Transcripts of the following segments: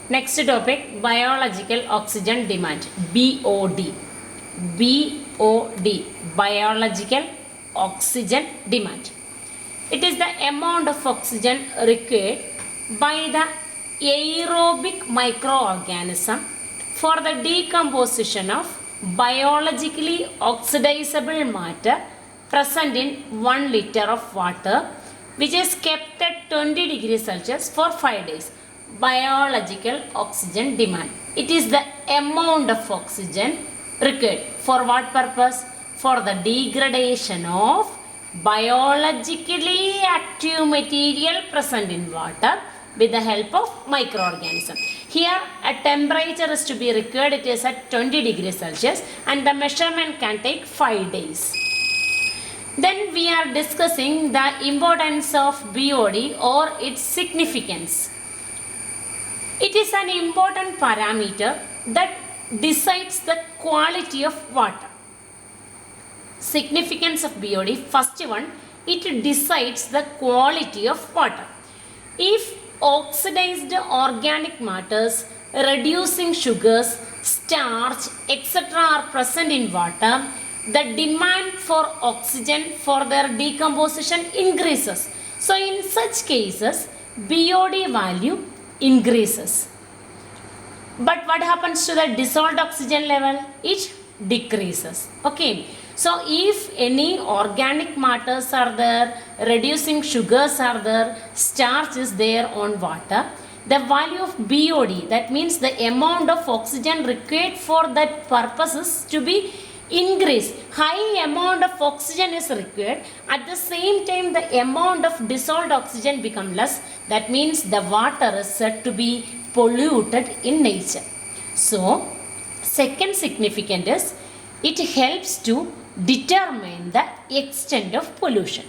Next topic, biological oxygen demand, BOD. BOD, biological oxygen demand. It is the amount of oxygen required by the aerobic microorganism for the decomposition of biologically oxidizable matter present in 1 liter of water, which is kept at 20 degrees Celsius for 5 days. Biological oxygen demand. It is the amount of oxygen required. For what purpose? For the degradation of biologically active material present in water with the help of microorganism. Here a temperature is to be required. It is at 20 degrees Celsius and the measurement can take 5 days. Then we are discussing the importance of BOD or its significance. It is an important parameter that decides the quality of water. Significance of BOD, first one, it decides the quality of water. If oxidized organic matters, reducing sugars, starch, etc. are present in water, the demand for oxygen for their decomposition increases. So in such cases, BOD value increases. But what happens to the dissolved oxygen level? It decreases. Okay. So if any organic matters are there, reducing sugars are there, starch is there on water, the value of BOD, that means the amount of oxygen required for that purpose is to be increased. High amount of oxygen is required. At the same time, the amount of dissolved oxygen become less. That means the water is said to be polluted in nature. So, second significance is it helps to determine the extent of pollution.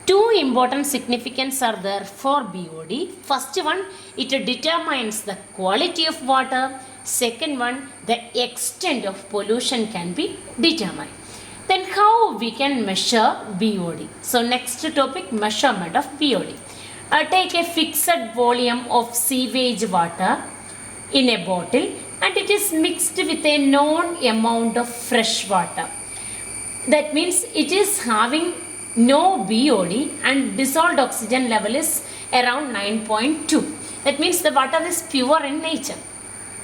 Two important significance are there for BOD. First one, it determines the quality of water. Second one, the extent of pollution can be determined. Then how we can measure BOD? So next topic, measurement of BOD. Take a fixed volume of sewage water in a bottle and it is mixed with a known amount of fresh water. That means it is having no BOD and dissolved oxygen level is around 9.2. That means the water is pure in nature.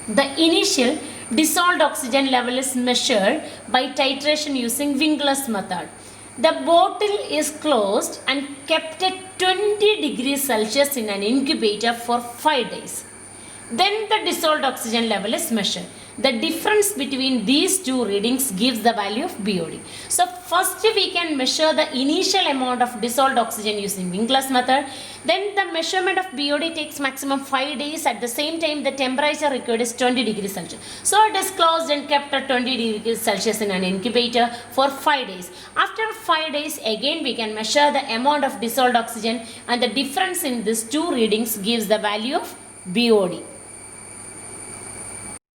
The initial dissolved oxygen level is measured by titration using Winkler's method. The bottle is closed and kept at 20 degrees Celsius in an incubator for 5 days. Then the dissolved oxygen level is measured. The difference between these two readings gives the value of BOD. So first we can measure the initial amount of dissolved oxygen using Winkler's method. Then the measurement of BOD takes maximum 5 days. At the same time the temperature required is 20 degrees Celsius. So it is closed and kept at 20 degrees Celsius in an incubator for 5 days. After 5 days again we can measure the amount of dissolved oxygen and the difference in these two readings gives the value of BOD.